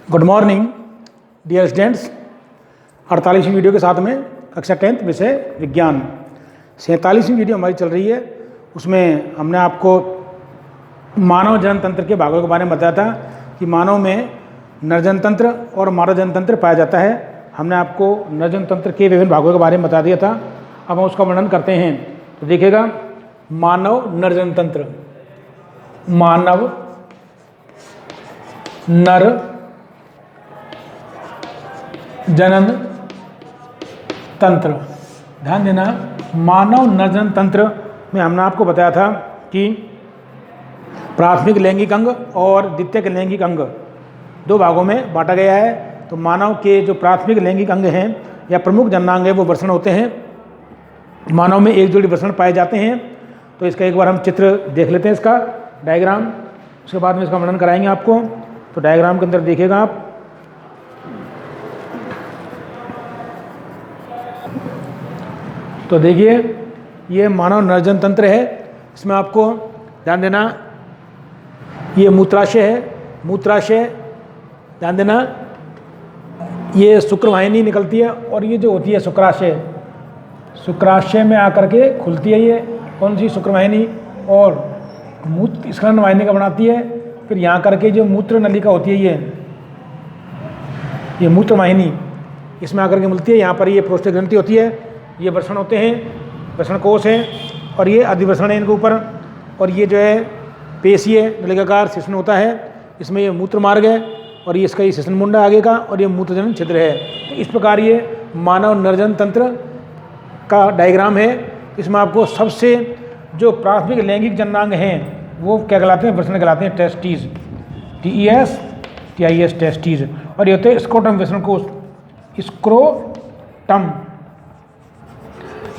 Good morning dear students. 48वीं video के साथ में कक्षा 10th विषय विज्ञान 47वीं वीडियो हमारी चल रही है। उसमें हमने आपको मानव जनन तंत्र के भागों के बारे में बताया था कि मानव में नरजन तंत्र और मानव जनन तंत्र पाया जाता है। हमने आपको नरजन तंत्र के विभिन्न भागों के बारे में बता दिया था। अब हम उसका वर्णन करते हैं। तो देखिएगा, मानव नरजन तंत्र, मानव नर जनन तंत्र। ध्यान देना, मानव नरजन तंत्र में हमने आपको बताया था कि प्राथमिक लैंगिक अंग और द्वितीयक लैंगिक अंग दो भागों में बांटा गया है। तो मानव के जो प्राथमिक लैंगिक अंग हैं या प्रमुख जननांग है वो वृषण होते हैं। मानव में एक जोड़ी वृषण पाए जाते हैं। तो इसका एक बार हम चित्र देख लेते हैं, इसका डायग्राम, उसके बाद में इसका वर्णन कराएंगे आपको। तो डायग्राम के अंदर देखिएगा आप, तो देखिए ये मानव नरजन तंत्र है। इसमें आपको ध्यान देना, ये मूत्राशय है, मूत्राशय ध्यान देना, ये शुक्रवाहिनी निकलती है और ये जो होती है शुक्राशय, शुक्राशय में आकर के खुलती है ये कौन सी शुक्रवाहिनी, और मूत्र स्खलन वाहिनी का बनाती है। फिर यहाँ करके जो मूत्र नलिका होती है ये मूत्र वाहिनी इसमें आकर के मिलती है। यहाँ पर ये प्रोस्टेट ग्रंथि होती है, ये वृषण होते हैं, वृषण कोश हैं, और ये अधिवृषण है इनके ऊपर। और ये जो है पेशीय नलिकाकार शिश्न होता है, इसमें ये मूत्र मार्ग है और ये इसका ये शिश्न मुंड आगे का, और ये मूत्रजनन छिद्र है। तो इस प्रकार ये मानव नरजन तंत्र का डायग्राम है। इसमें आपको सबसे जो प्राथमिक लैंगिक जननांग हैं वो क्या कहलाते हैं, वृषण कहलाते हैं, टेस्टीज, TESTIS टेस्टीज। और ये होते हैं स्क्रोटम वृषण कोश, स्क्रोटम,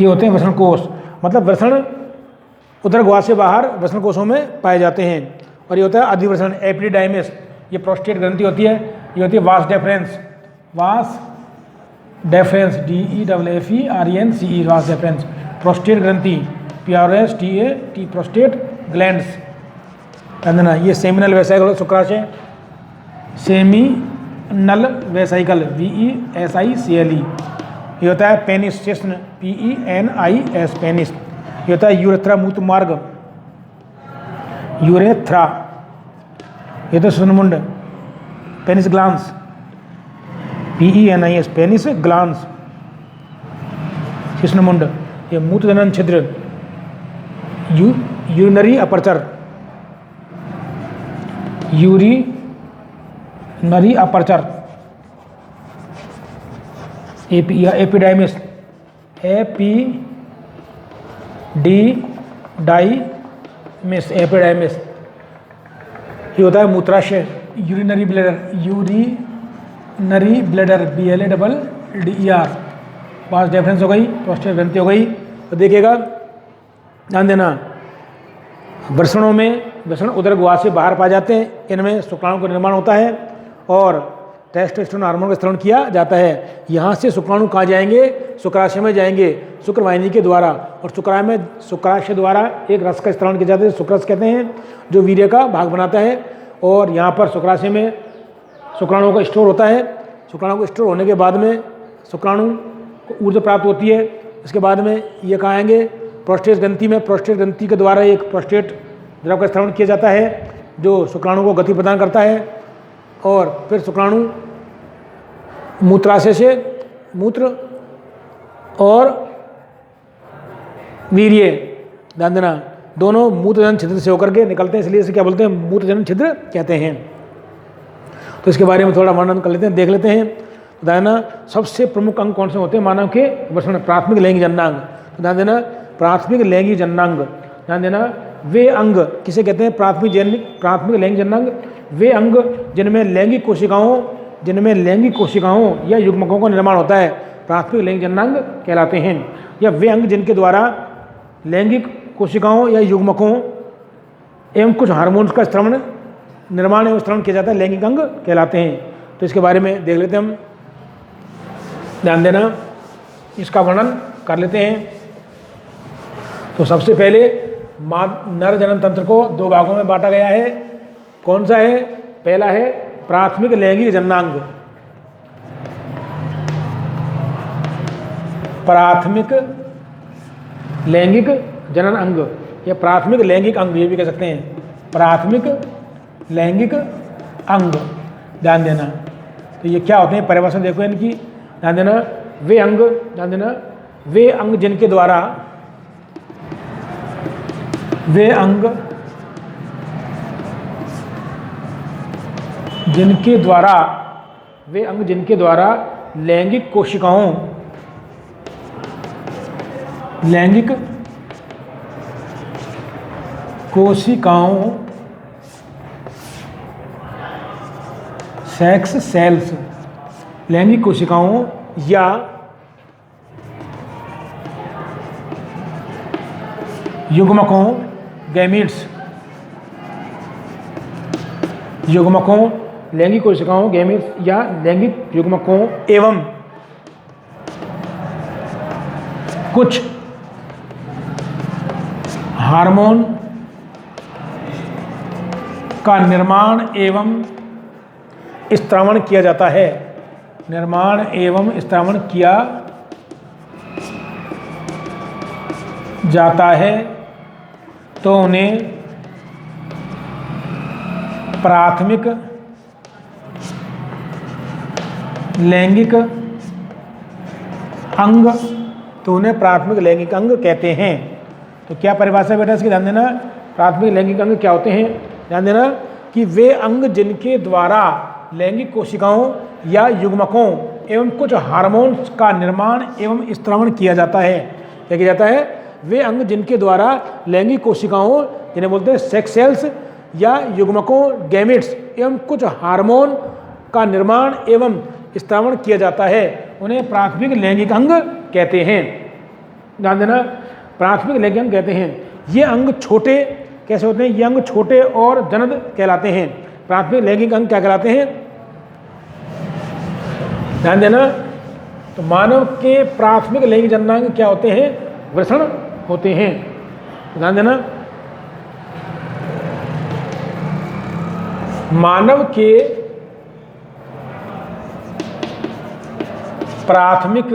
ये होते हैं वृषण कोश, मतलब वृषण उदर गुहा से बाहर वृषण कोशों में पाए जाते हैं। और ये होता है अधिवृषण, एपिडिडाइमिस, ये प्रोस्टेट ग्रंथि होती है। ये होती है vas deferens, vas deferens, DEFFERENCE, vas deferens, prostate ग्रंथि, PROSTAT, प्रोस्टेट ग्लैंड्स। अंदना ये सेमिनल वेसाइकल शुक्राशय, सेमिनल वेसाइकल, VESICLE। ये होता है पेनिस शिश्न, PENIS, पेनिस। ये होता है यूरेथ्रा मूत्र मार्ग, यूरेथ्रा। ये तो शिश्नमुंड, penis glans, PENIS, penis glans, शिश्नमुंड। ये मूत्रजनन छिद्र, urinary aperture, urinary aperture, epididymis, epididymis, epididymis. ये होता है मूत्राशय, urinary bladder, urinary bladder, BLADDER, vas deferens हो गई, प्रोस्टेट ग्रंथि हो गई। तो देखिएगा, ध्यान देना, वृषणों में वृषण उदर गुहा से बाहर पाए जाते हैं। इनमें शुक्राणु का निर्माण होता है और टेस्टोस्टेरोन हार्मोन का स्त्रवण किया जाता है। यहाँ से शुक्राणु कहाँ जाएंगे, शुक्राशय में जाएंगे शुक्रवाहिनी के द्वारा, और शुक्राशय द्वारा एक रस का स्त्रवण किया जाता है, शुक्ररस कहते हैं, जो वीर्य का भाग बनाता है। और यहाँ पर शुक्राशय में शुक्राणु का स्टोर होता है। शुक्राणु को स्टोर होने के बाद में शुक्राणु को ऊर्जा प्राप्त होती है। इसके बाद में ये कहाँ आएंगे, प्रोस्टेट ग्रंथि में, प्रोस्टेट ग्रंथि के द्वारा एक प्रोस्टेट द्रव का स्त्रवण किया जाता है जो शुक्राणु को गति प्रदान करता है। और फिर शुक्राणु मूत्राशय से मूत्र और वीर्य, ध्यान देना, दोनों मूत्रजनन छिद्र से होकर के निकलते हैं, इसलिए इसे क्या बोलते हैं, मूत्रजनन छिद्र कहते हैं। तो इसके बारे में थोड़ा वर्णन कर लेते हैं, देख लेते हैं। ध्यान देना, सबसे प्रमुख अंग कौन से होते हैं मानव के, वृषण, प्राथमिक लैंगिक जननांग। तो ध्यान देना, प्राथमिक लैंगिक जननांग, ध्यान देना, वे अंग किसे कहते हैं, प्राथमिक लैंगिक जननांग, वे अंग जिनमें लैंगिक कोशिकाओं या युग्मकों का निर्माण होता है, प्राथमिक लैंगिक जननांग कहलाते हैं। या वे अंग जिनके द्वारा लैंगिक कोशिकाओं या युग्मकों एवं कुछ हार्मोन्स का स्त्रवण, निर्माण एवं स्त्रवण किया जाता है, लैंगिक अंग कहलाते हैं। तो इसके बारे में देख लेते हैं हम, ध्यान देना, इसका वर्णन कर लेते हैं। तो सबसे पहले नर जनन तंत्र को दो भागों में बांटा गया है। कौन सा है, पहला है प्राथमिक लैंगिक जननांग, प्राथमिक लैंगिक जनन अंग या प्राथमिक लैंगिक अंग ये भी कह सकते हैं, प्राथमिक लैंगिक अंग। ध्यान देना, तो ये क्या होते हैं परिभाषा देखो इनकी, ध्यान देना। वे अंग, ध्यान देना, वे अंग जिनके द्वारा, वे अंग जिनके द्वारा, वे अंग जिनके द्वारा लैंगिक कोशिकाओं, लैंगिक कोशिकाओं, सेक्स सेल्स, लैंगिक कोशिकाओं या युग्मकों, गैमीट्स, युग्मकों, लैंगिक कोशिकाओं, गैमीट्स या लैंगिक युग्मकों एवं कुछ हार्मोन का निर्माण एवं स्त्रावण किया जाता है, निर्माण एवं स्त्रावण किया जाता है, तो उन्हें प्राथमिक लैंगिक अंग, तो उन्हें प्राथमिक लैंगिक अंग कहते हैं। तो क्या परिभाषा बेटा इसकी, ध्यान देना। प्राथमिक लैंगिक अंग क्या होते हैं, ध्यान देना कि वे अंग जिनके द्वारा लैंगिक कोशिकाओं या युग्मकों एवं कुछ हार्मोन्स का निर्माण एवं स्त्रावण किया जाता है। क्या किया जाता है? वे अंग जिनके द्वारा लैंगिक कोशिकाओं, जिन्हें बोलते हैं सेक्स सेल्स या युग्मकों, गैमेट्स एवं कुछ हार्मोन का निर्माण एवं स्त्रावण किया जाता है, उन्हें प्राथमिक लैंगिक अंग कहते हैं। ध्यान देना, प्राथमिक लैंगिक अंग कहते हैं। ये अंग छोटे कैसे होते हैं? ये अंग छोटे और जनद कहलाते हैं। प्राथमिक लैंगिक अंग क्या कहलाते हैं? ध्यान देना, तो मानव के प्राथमिक लैंगिक जननांग क्या होते हैं? वृषण होते हैं। ध्यान देना, मानव के प्राथमिक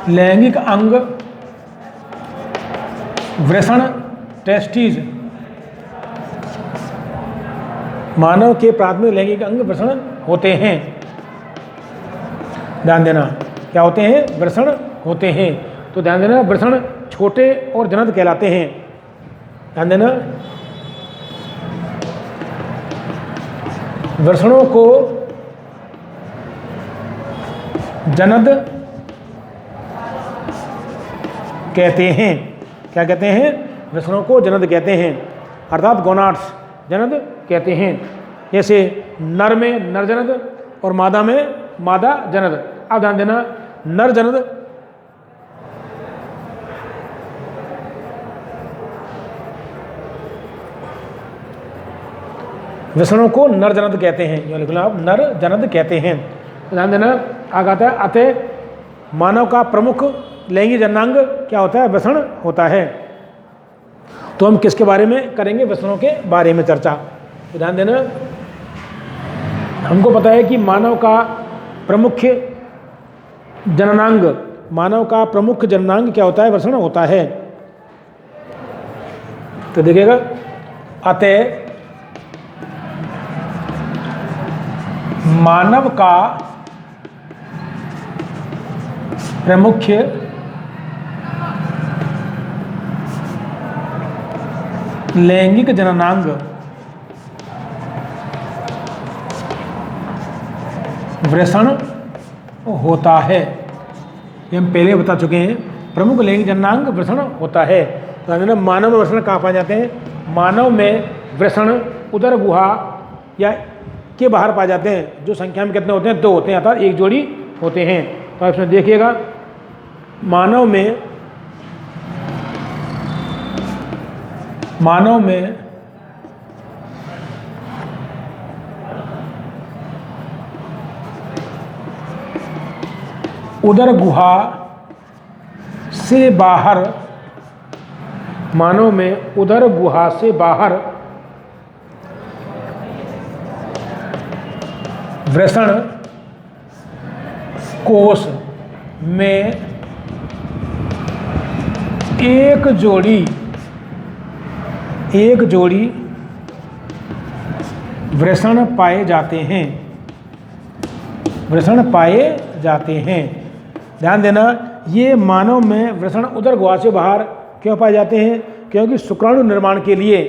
लैंगिक अंग वृषण, टेस्टिस, मानव के प्राथमिक लैंगिक अंग वृषण होते हैं। ध्यान देना, क्या होते हैं? वृषण होते हैं। तो ध्यान देना, वृषण छोटे और जनद कहलाते हैं। ध्यान देना, वृषणों को जनद कहते हैं। क्या कहते हैं? वृषणों को जनद कहते हैं, अर्थात गोनाड्स जनद कहते हैं। जैसे नर में नर जनद और मादा में मादा जनद। अब ध्यान देना, नर जनद वृषणों को नर जनद कहते हैं, जो लिखना आप, नर जनद कहते हैं। ध्यान देना, आगे आता है, अतः मानव का प्रमुख लैंगिक जननांग क्या होता है? वृषण होता है। तो हम किसके बारे में करेंगे? वृषणों के बारे में चर्चा। तो ध्यान देना, हमको पता है कि मानव का प्रमुख जननांग, मानव का प्रमुख जननांग क्या होता है? वृषण होता है। तो देखिएगा, अतः मानव का प्रमुख लैंगिक जननांग वृषण होता है। ये हम पहले बता चुके हैं, प्रमुख लैंगिक जननांग वृषण होता है। तो मानव में वृषण कहाँ पाए जाते हैं? मानव में वृषण उदर गुहा या के बाहर पाए जाते हैं, जो संख्या में कितने होते हैं? 2 होते हैं, अर्थात एक जोड़ी होते हैं। तो इसमें देखिएगा, मानव में उदर गुहा से बाहर मानव में उदर गुहा से बाहर वृषण कोश में एक जोड़ी वृषण पाए जाते हैं। ध्यान देना, ये मानव में वृषण उदर गुहा से बाहर क्यों पाए जाते हैं? क्योंकि शुक्राणु निर्माण के लिए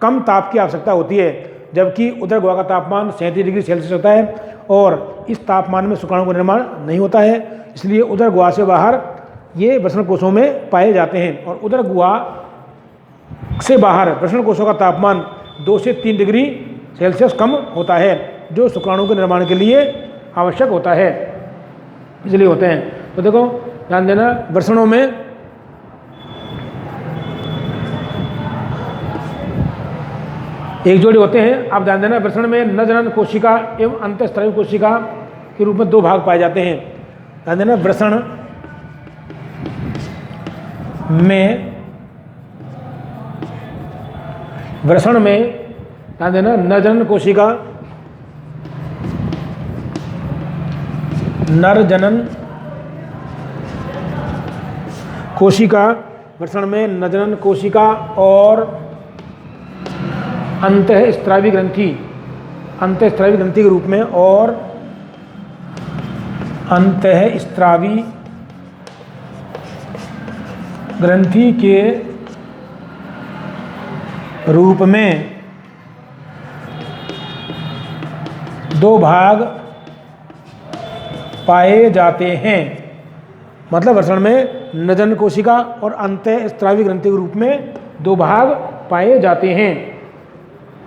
कम ताप की आवश्यकता होती है, जबकि उदर गुहा का तापमान 37 डिग्री सेल्सियस होता है और इस तापमान में शुक्राणु का निर्माण नहीं होता है। इसलिए उदर गुहा से बाहर ये वृषण कोशों में पाए जाते हैं। और उदर गुहा से बाहर वृषण कोशों का तापमान 2 से 3 डिग्री सेल्सियस कम होता है, जो शुक्राणु के निर्माण के लिए आवश्यक होता है, इसलिए होते हैं। तो देखो ध्यान देना, वृषणों में एक जोड़ी होते हैं। आप ध्यान देना, वृषण में नरजनन कोशिका एवं अंतःस्रावी कोशिका के रूप में 2 भाग पाए जाते हैं। ध्यान देना, वृषण में ध्यान देना, नरजनन कोशिका, वृषण में नरजनन कोशिका और अंतःस्रावी ग्रंथि के रूप में, और अंतःस्रावी ग्रंथि के रूप में 2 भाग पाए जाते हैं। मतलब वृषण में नरजनन कोशिका और अंतःस्रावी ग्रंथि के रूप में 2 भाग पाए जाते हैं।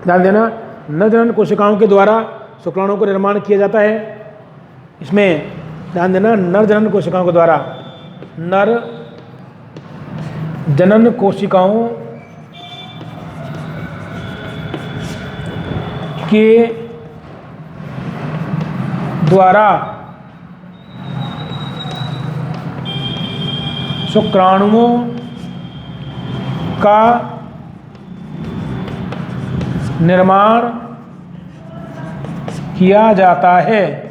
ध्यान देना, नरजनन कोशिकाओं के द्वारा शुक्राणु का निर्माण किया जाता है। इसमें ध्यान देना, नरजनन कोशिकाओं के द्वारा, नरजनन कोशिकाओं के द्वारा शुक्राणुओं का निर्माण किया जाता है।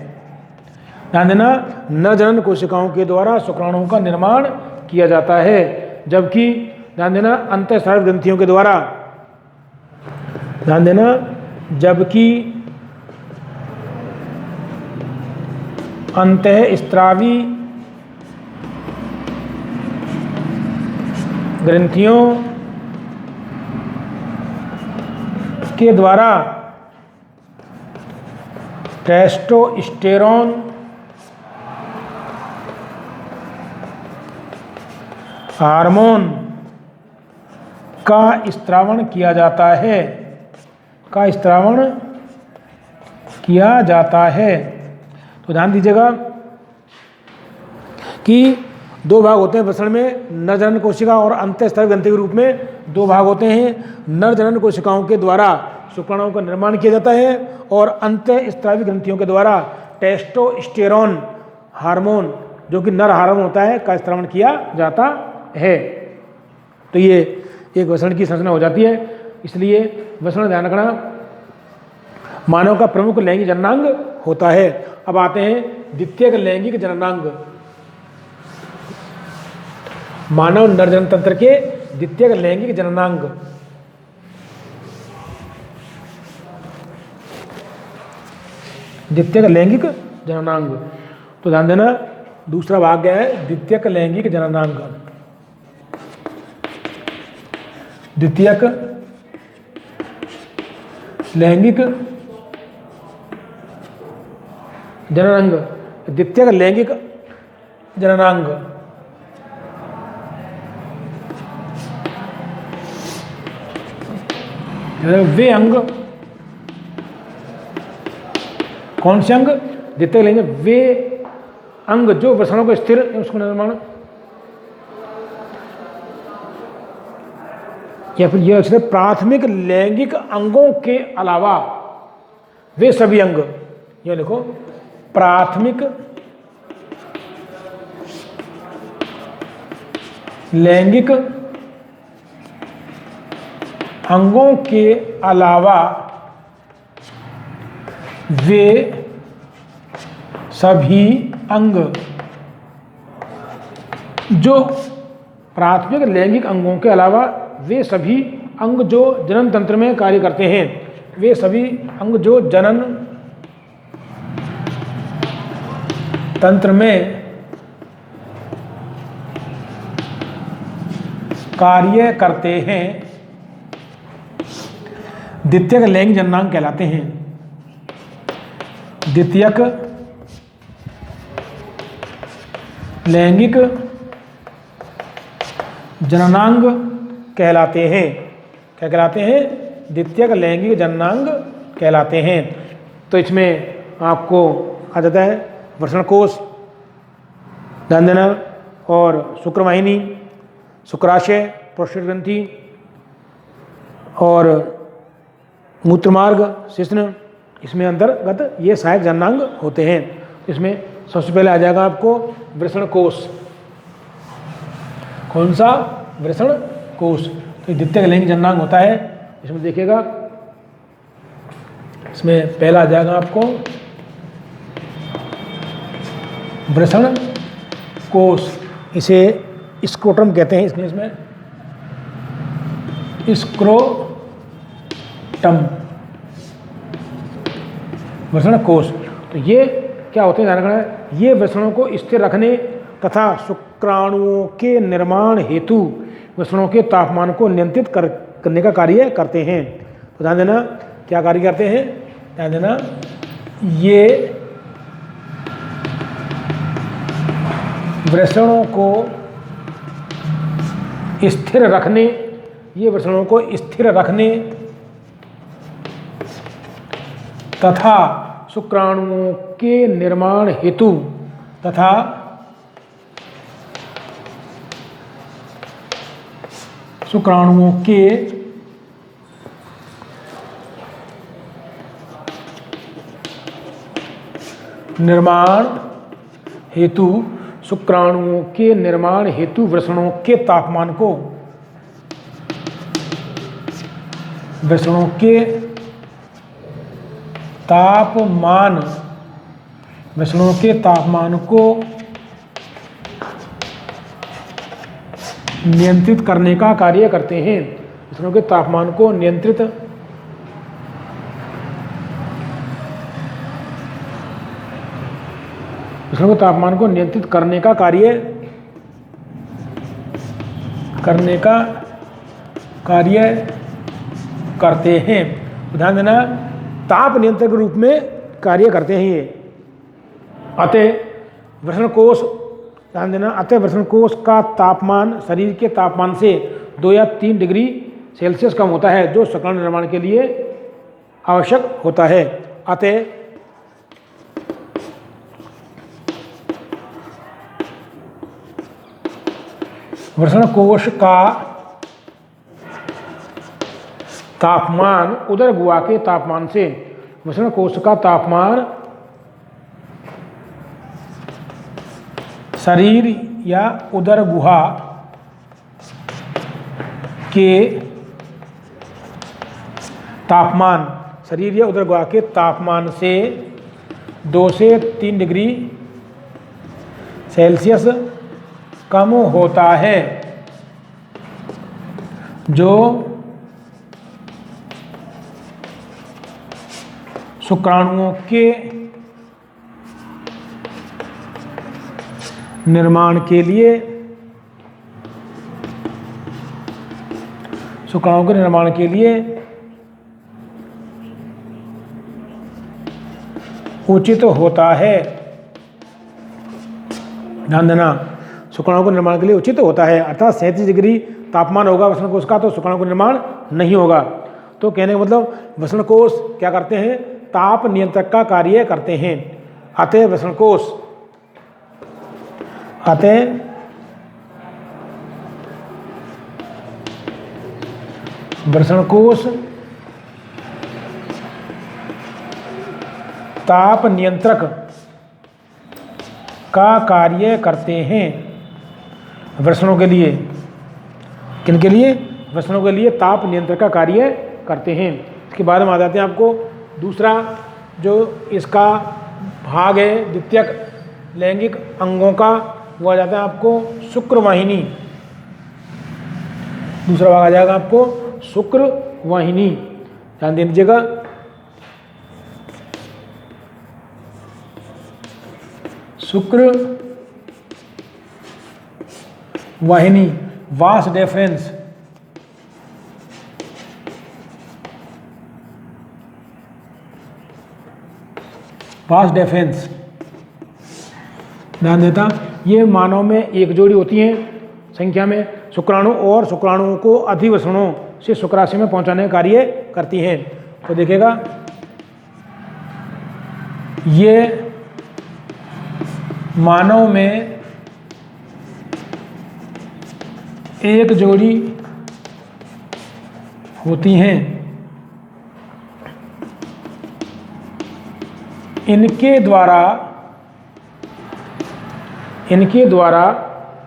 ध्यान देना, नरजनन कोशिकाओं के द्वारा शुक्राणुओं का निर्माण किया जाता है, जबकि ध्यान देना, अंतःस्रावी ग्रंथियों के द्वारा, ध्यान देना, जबकि अंतःस्रावी ग्रंथियों के द्वारा टेस्टोस्टेरोन हार्मोन का स्त्रावण किया जाता है। तो ध्यान दीजिएगा कि 2 भाग होते हैं वृषण में, नरजनन कोशिका और अंतःस्रावी ग्रंथि के रूप में 2 भाग होते हैं। नरजनन कोशिकाओं के द्वारा शुक्राणुओं का निर्माण किया जाता है और अंतःस्रावी ग्रंथियों के द्वारा टेस्टोस्टेरोन हार्मोन, जो कि नर हार्मोन होता है, का स्त्रावण किया जाता है। तो ये एक वृषण की संरचना हो जाती है। इसलिए वृषण ध्यान रखना, मानव का प्रमुख लैंगिक जननांग होता है। अब आते हैं द्वितीयक लैंगिक जननांग। मानव नरजनन तंत्र के द्वितीयक लैंगिक जननांग। द्वितीयक लैंगिक जननांग, तो ध्यान देना, दूसरा भाग क्या है? द्वितीयक लैंगिक जननांग। द्वितीयक लैंगिक जननांग, द्वितीयक लैंगिक जननांग। वे अंग, कौन से अंग? द्वितीयक लैंगिक वे अंग जो वृषणों को स्थिर, उसको निर्माण, या फिर यह अक्षर प्राथमिक लैंगिक अंगों के अलावा वे सभी अंग, ये लिखो, प्राथमिक लैंगिक अंगों के अलावा वे सभी अंग जो प्राथमिक लैंगिक अंगों के अलावा वे सभी अंग जो जनन तंत्र में कार्य करते हैं, वे सभी अंग जो जनन तंत्र में कार्य करते हैं, द्वितीयक लैंगिक जननांग कहलाते हैं। द्वितीयक लैंगिक जननांग कहलाते हैं। क्या कहलाते हैं? द्वितीयक लैंगिक जननांग कहलाते हैं। तो इसमें आपको आ जाता है वृषण कोष, ध्यान देना, और शुक्रवाहिनी, शुक्राशय, प्रोस्टेट ग्रंथि और मूत्रमार्ग, शिश्न, इसमें अंतर्गत ये सहायक जननांग होते हैं। इसमें सबसे पहले आ जाएगा आपको वृषण कोष। कौन सा? वृषण कोष। तो द्वितीयक लैंगिक जननांग होता है। इसमें देखिएगा, इसमें पहला आ जाएगा आपको वृषण कोष। इसे स्क्रोटम कहते हैं। इसमें स्क्रोटम, वृषण कोष। तो ये क्या होते हैं ध्यान रखना, ये वृषणों को स्थिर रखने तथा शुक्राणुओं के निर्माण हेतु वृषणों के तापमान को नियंत्रित करने का कार्य करते हैं। तो ध्यान देना, क्या कार्य करते हैं? ध्यान देना, ये वृषणों को स्थिर रखने, ये वृषणों को स्थिर रखने तथा शुक्राणुओं के निर्माण हेतु तथा शुक्राणुओं के निर्माण हेतु, शुक्राणुओं के निर्माण हेतु वृषणों के तापमान को, वृषणों के तापमान, वृषणों के तापमान को नियंत्रित करने का कार्य करते हैं। वृषणों के तापमान को नियंत्रित वृषणों के तापमान को नियंत्रित करने का कार्य करते हैं। ध्यान देना, ताप नियंत्रक के रूप में कार्य करते हैं ये। अतः वृषण कोष, ध्यान देना, अतः वृषण कोष का तापमान शरीर के तापमान से 2 या 3 डिग्री सेल्सियस कम होता है, जो शुक्राणु निर्माण के लिए आवश्यक होता है। अतः वृषण कोष का तापमान उदर गुहा के तापमान से, वृषण कोष का तापमान शरीर या उदर गुहा के तापमान, शरीर या उदर गुहा के तापमान से 2 से 3 डिग्री सेल्सियस कम होता है, जो शुक्राणुओं के निर्माण के लिए, शुक्राणुओं के निर्माण के लिए उचित होता है। ध्यान देना, शुक्राणुओं के निर्माण के लिए उचित होता है। अर्थात 37 डिग्री तापमान होगा वृषण कोष का तो शुक्राणु का निर्माण नहीं होगा। तो कहने का मतलब वृषण कोष क्या करते हैं? ताप नियंत्रक का कार्य करते हैं। अतः वृषण कोष, अतः वृषण कोष ताप नियंत्रक का कार्य करते हैं वृषणों के लिए। किन के लिए? वसनों के लिए ताप नियंत्रण का कार्य करते हैं। इसके बाद में आ जाते हैं आपको दूसरा जो इसका भाग है द्वितीयक लैंगिक अंगों का, वो आ जाता है आपको शुक्रवाहिनी। दूसरा भाग आ जाएगा आपको शुक्रवाहिनी, ध्यान दे दीजिएगा। शुक्र वाहिनी, वास डेफरेंस, वास डेफरेंस ध्यान देता, ये मानव में एक जोड़ी होती है संख्या में शुक्राणु, और शुक्राणुओं को अधिवसनों से शुक्राशय में पहुंचाने का कार्य करती हैं। तो देखिएगा ये मानव में एक जोड़ी होती हैं। इनके द्वारा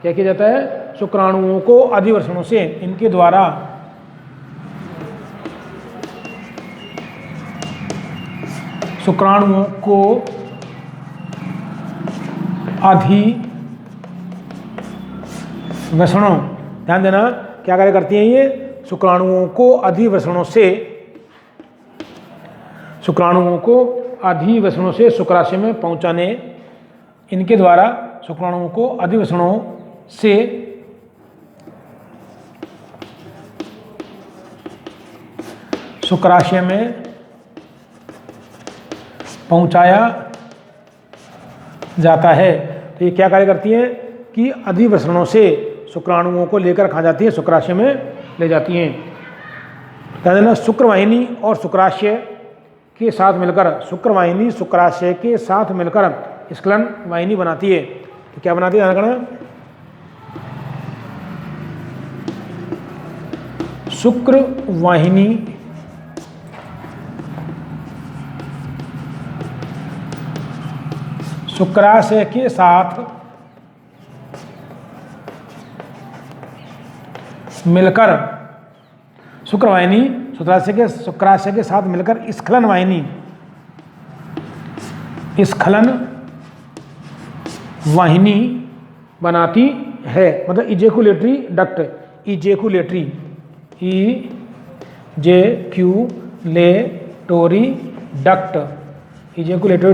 क्या किया जाता है, शुक्राणुओं को अधिवसनों से, इनके द्वारा शुक्राणुओं को अधिवसनों, ध्यान देना क्या कार्य करती हैं ये, शुक्राणुओं को अधिवसनों से शुक्राशय में पहुंचाने, इनके द्वारा शुक्राणुओं को अधिवसनों से शुक्राशय में पहुंचाया जाता है। तो ये क्या कार्य करती हैं कि अधिवसनों से शुक्राणुओं को लेकर खा जाती है, शुक्राशय में ले जाती हैं। ध्यान देना, शुक्रवाहिनी और शुक्राशय के साथ मिलकर, शुक्रवाहिनी शुक्राशय के साथ मिलकर स्खलन वाहिनी बनाती है। तो क्या बनाती है, ध्यान रखना, शुक्रवाहिनी शुक्राशय के साथ मिलकर, शुक्रवाहिनी शुक्राशय के साथ मिलकर स्खलन वाहिनी बनाती है। मतलब इजेकुलेटरी डक्ट, इजेकुलेटरी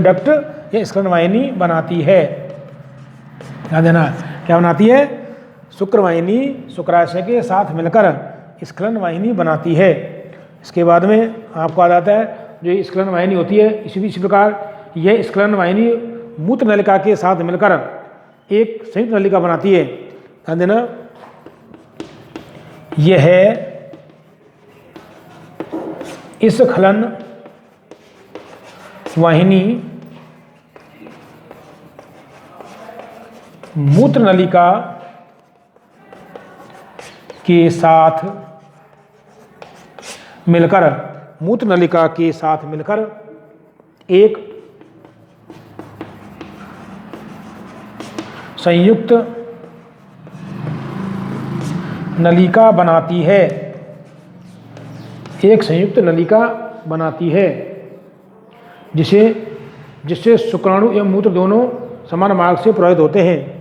डक्ट ये स्खलन वाहिनी बनाती है। ध्यान देना, क्या बनाती है, शुक्रवाहिनी शुक्राशय के साथ मिलकर स्खलन वाहिनी बनाती है। इसके बाद में आपको आ जाता है जो स्खलन वाहिनी होती है, इसी प्रकार यह स्खलन वाहिनी मूत्र नलिका के साथ मिलकर एक संयुक्त नलिका बनाती है। ध्यान देना, यह स्खलन वाहिनी मूत्र नलिका के साथ मिलकर एक संयुक्त नलिका बनाती है, जिससे शुक्राणु एवं मूत्र दोनों समान मार्ग से प्रवाहित होते हैं,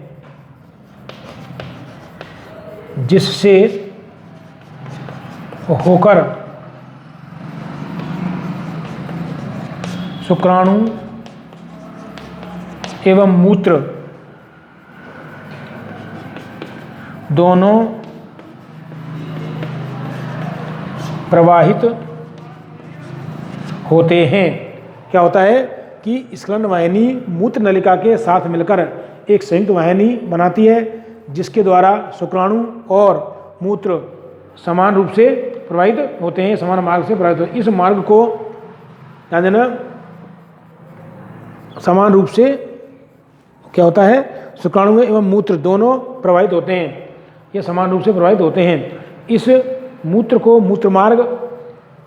जिससे होकर शुक्राणु एवं मूत्र दोनों प्रवाहित होते हैं। क्या होता है कि स्खलन वाहिनी मूत्र नलिका के साथ मिलकर एक संयुक्त वाहिनी बनाती है, जिसके द्वारा शुक्राणु और मूत्र समान रूप से प्रवाहित होते हैं, समान मार्ग से प्रवाहित होते हैं। इस मार्ग को ध्यान देना, समान रूप से क्या होता है, शुक्राणु एवं मूत्र दोनों प्रवाहित होते हैं, ये समान रूप से प्रवाहित होते हैं। इस मूत्र को मूत्र मार्ग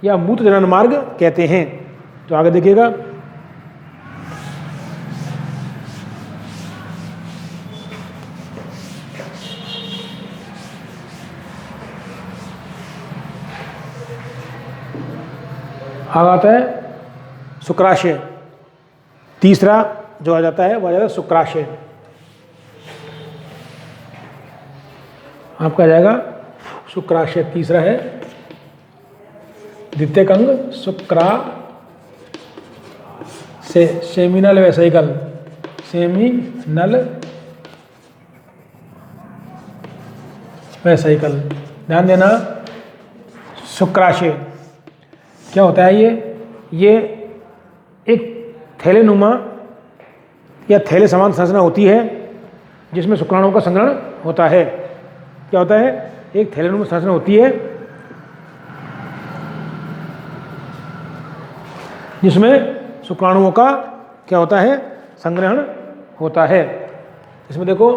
या मूत्र जनन मार्ग कहते हैं। तो आगे देखिएगा, आगे आता है शुक्राशय। तीसरा जो आ जाता है वो आ जाता है शुक्राशय। आपका आ जाएगा शुक्राशय, तीसरा है। द्वितीयक अंग शुक्रा से सेमिनल वेसिकल, सेमिनल वेसिकल। ध्यान देना, शुक्राशय क्या होता है? ये एक थैलेनुमा या थैले समान संरचना होती है जिसमें शुक्राणुओं का संग्रहण होता है। क्या होता है? एक थैलेनुमा संरचना होती है जिसमें शुक्राणुओं का क्या होता है? संग्रहण होता है। इसमें देखो,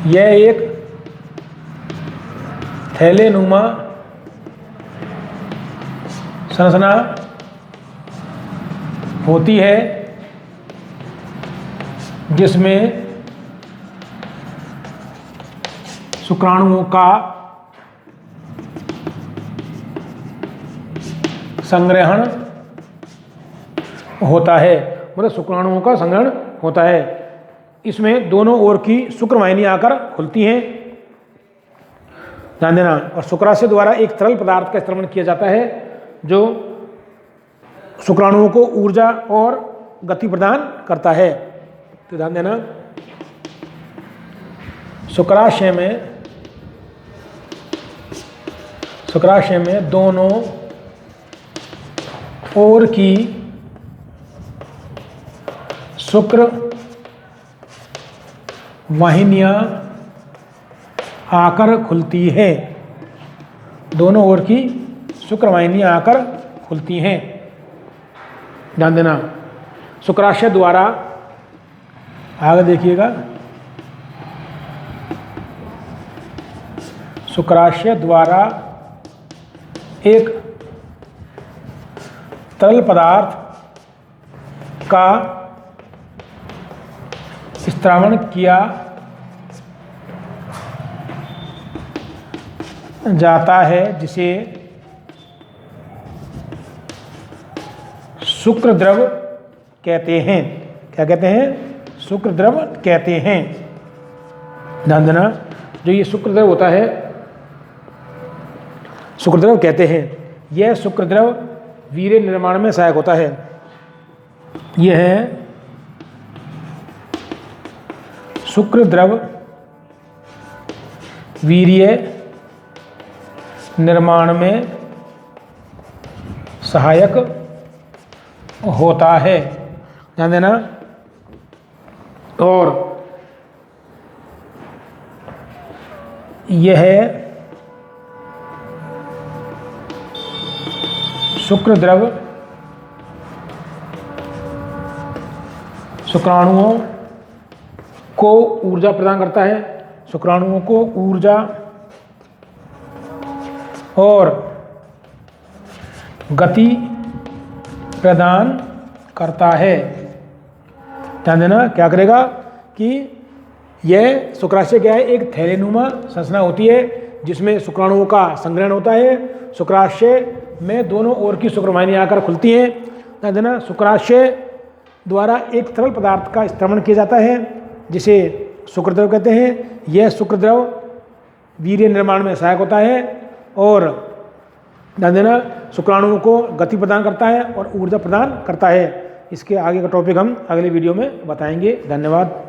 यह एक थैलेनुमा संरचना होती है जिसमें शुक्राणुओं का संग्रहण होता है, मतलब शुक्राणुओं का संग्रहण होता है। इसमें दोनों ओर की शुक्रवाहिनियां आकर खुलती हैं, ध्यान देना। और शुक्राशय द्वारा एक तरल पदार्थ का स्त्रवण किया जाता है जो शुक्राणुओं को ऊर्जा और गति प्रदान करता है। तो ध्यान देना, शुक्राशय में दोनों ओर की शुक्र वाहिनियां आकर खुलती हैं, दोनों ओर की शुक्र वाहिनियां आकर खुलती हैं। ध्यान देना, शुक्राशय द्वारा, आगे देखिएगा, शुक्राशय द्वारा एक तरल पदार्थ का स्त्रावण किया जाता है जिसे शुक्र द्रव कहते हैं। क्या कहते हैं? शुक्र द्रव कहते हैं। ध्यान देना, जो ये शुक्र द्रव होता है, शुक्र द्रव कहते हैं। यह शुक्र द्रव वीर्य निर्माण में सहायक होता है। यह है शुक्र द्रव वीर्य निर्माण में सहायक होता है, ध्यान देना। और यह शुक्र द्रव शुक्राणुओं को ऊर्जा प्रदान करता है, शुक्राणुओं को ऊर्जा और गति प्रदान करता है। ध्यान देना, क्या करेगा कि यह शुक्राशय क्या है? एक थैलेनुमा संरचना होती है जिसमें शुक्राणुओं का संग्रहण होता है। शुक्राशय में दोनों ओर की शुक्रवाहिनियां आकर खुलती हैं। ध्यान देना, शुक्राशय द्वारा एक तरल पदार्थ का स्त्रवण किया जाता है जिसे शुक्रद्रव कहते हैं। यह शुक्रद्रव वीर्य निर्माण में सहायक होता है और ध्यान देना, शुक्राणुओं को गति प्रदान करता है और ऊर्जा प्रदान करता है। इसके आगे का टॉपिक हम अगले वीडियो में बताएंगे। धन्यवाद।